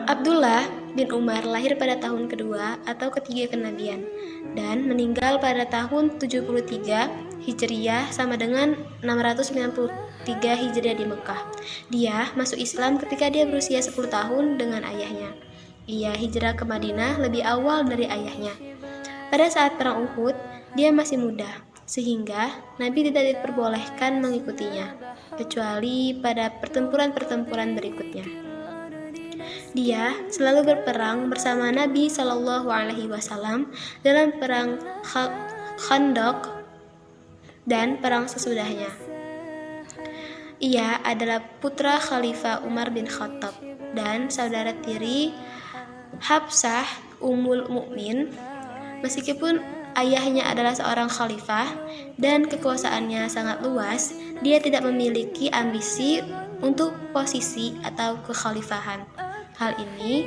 Abdullah bin Umar lahir pada tahun kedua atau ketiga kenabian dan meninggal pada tahun 73 Hijriah sama dengan 693 Hijriah di Mekah. Dia masuk Islam ketika dia berusia 10 tahun dengan ayahnya. Ia hijrah ke Madinah lebih awal dari ayahnya. Pada saat perang Uhud, dia masih muda, sehingga Nabi tidak diperbolehkan mengikutinya, kecuali pada pertempuran-pertempuran berikutnya. Dia selalu berperang bersama Nabi Shallallahu Alaihi Wasallam dalam perang Khandaq dan perang sesudahnya. Ia adalah putra Khalifah Umar bin Khattab dan saudara tiri Hafsah Ummul Mukmin. Meskipun ayahnya adalah seorang khalifah dan kekuasaannya sangat luas, dia tidak memiliki ambisi untuk posisi atau kekhalifahan. Hal ini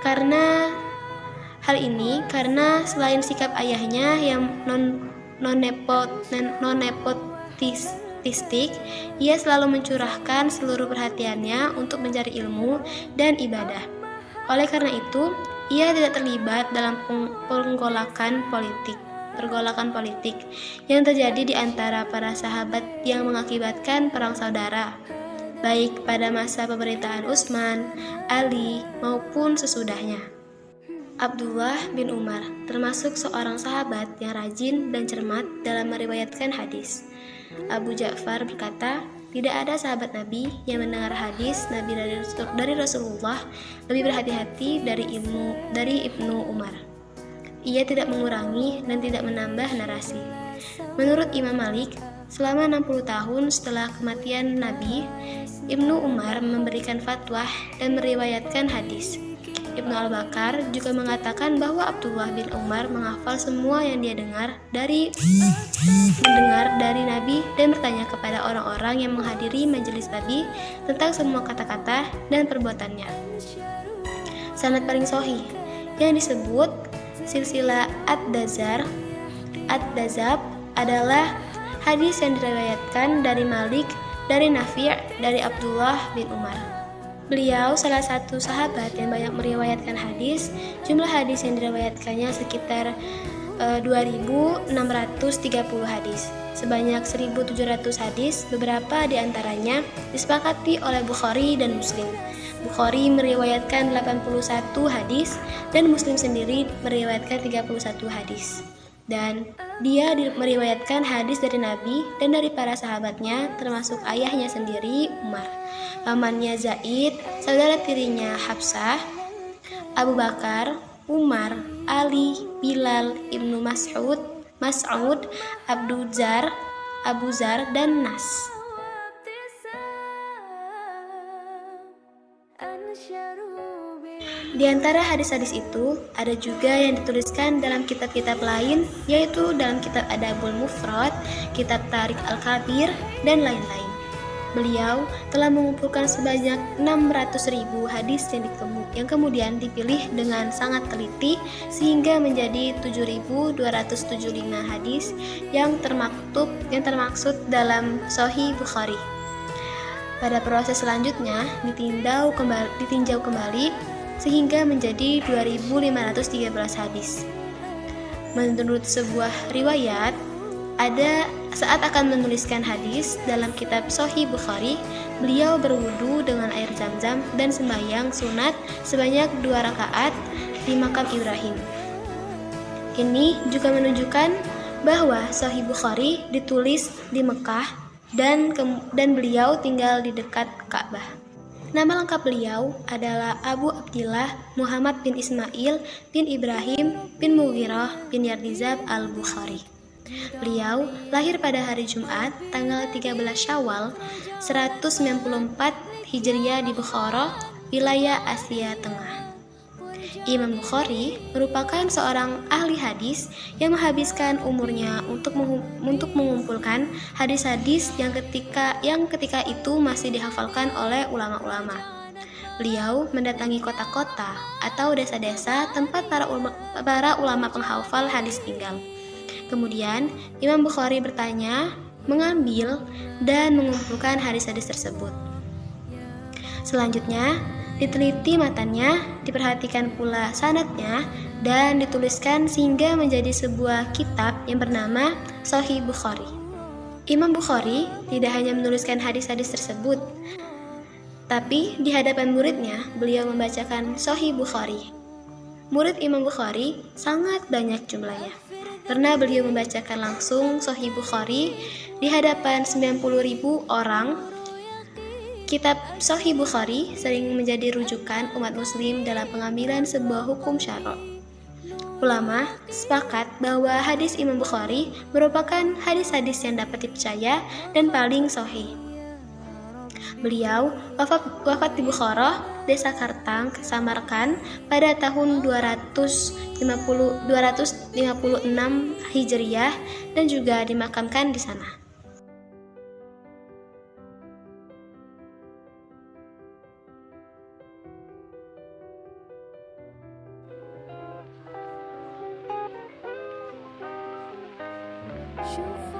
karena selain sikap ayahnya yang non-nepotistik, ia selalu mencurahkan seluruh perhatiannya untuk mencari ilmu dan ibadah. Oleh karena itu, ia tidak terlibat dalam pergolakan politik yang terjadi di antara para sahabat yang mengakibatkan perang saudara, baik pada masa pemerintahan Utsman, Ali, maupun sesudahnya. Abdullah bin Umar termasuk seorang sahabat yang rajin dan cermat dalam meriwayatkan hadis. Abu Ja'far berkata, tidak ada sahabat Nabi yang mendengar hadis Nabi dari Rasulullah lebih berhati-hati dari Ibnu Umar. Ia tidak mengurangi dan tidak menambah narasi. Menurut Imam Malik, selama 60 tahun setelah kematian Nabi, Ibnu Umar memberikan fatwa dan meriwayatkan hadis. Ibnu Al-Bakar juga mengatakan bahwa Abdullah bin Umar menghafal semua yang dia mendengar dari Nabi dan bertanya kepada orang-orang yang menghadiri majelis Nabi tentang semua kata-kata dan perbuatannya. Sanad paling sahih yang disebut silsilah Ad-Dazab adalah hadis yang diriwayatkan dari Malik, dari Nafi', dari Abdullah bin Umar. Beliau salah satu sahabat yang banyak meriwayatkan hadis. Jumlah hadis yang diriwayatkannya sekitar 2.630 hadis. Sebanyak 1.700 hadis, beberapa di antaranya disepakati oleh Bukhari dan Muslim. Bukhari meriwayatkan 81 hadis dan Muslim sendiri meriwayatkan 31 hadis. Dan dia meriwayatkan hadis dari Nabi dan dari para sahabatnya, termasuk ayahnya sendiri, Umar, pamannya Zaid, saudara tirinya Hafsah, Abu Bakar, Umar, Ali, Bilal, Ibnu Mas'ud, Abu Zar, dan Nas. Di antara hadis-hadis itu, ada juga yang dituliskan dalam kitab-kitab lain, yaitu dalam kitab Adabul Mufrad, kitab Tarik Al-Kabir, dan lain-lain. Beliau telah mengumpulkan sebanyak 600.000 hadis yang kemudian dipilih dengan sangat teliti sehingga menjadi 7.275 hadis yang termaksud dalam Sahih Bukhari. Pada proses selanjutnya ditinjau kembali sehingga menjadi 2.513 hadis. Menurut sebuah riwayat, saat akan menuliskan hadis dalam kitab Sahih Bukhari, beliau berwudu dengan air Zam-Zam dan sembahyang sunat sebanyak 2 rakaat di makam Ibrahim. Ini juga menunjukkan bahwa Sahih Bukhari ditulis di Mekah dan beliau tinggal di dekat Ka'bah. Nama lengkap beliau adalah Abu Abdillah Muhammad bin Ismail bin Ibrahim bin Mughirah bin Yardizab al-Bukhari. Beliau lahir pada hari Jumat, tanggal 13 Syawal 194 Hijriah di Bukhara, wilayah Asia Tengah. Imam Bukhari merupakan seorang ahli hadis yang menghabiskan umurnya untuk mengumpulkan hadis-hadis yang ketika itu masih dihafalkan oleh ulama-ulama. Beliau mendatangi kota-kota atau desa-desa tempat para ulama penghafal hadis tinggal. Kemudian, Imam Bukhari bertanya, mengambil, dan mengumpulkan hadis-hadis tersebut. Selanjutnya, diteliti matanya, diperhatikan pula sanadnya, dan dituliskan sehingga menjadi sebuah kitab yang bernama Sahih Bukhari. Imam Bukhari tidak hanya menuliskan hadis-hadis tersebut, tapi di hadapan muridnya, beliau membacakan Sahih Bukhari. Murid Imam Bukhari sangat banyak jumlahnya. Karena beliau membacakan langsung Sahih Bukhari di hadapan 90.000 orang, kitab Sahih Bukhari sering menjadi rujukan umat muslim dalam pengambilan sebuah hukum syara'. Ulama sepakat bahwa hadis Imam Bukhari merupakan hadis-hadis yang dapat dipercaya dan paling sahih. Beliau wafat di Bukhara, Desa Kartang, Samarkand pada tahun 256 Hijriah dan juga dimakamkan di sana. شوف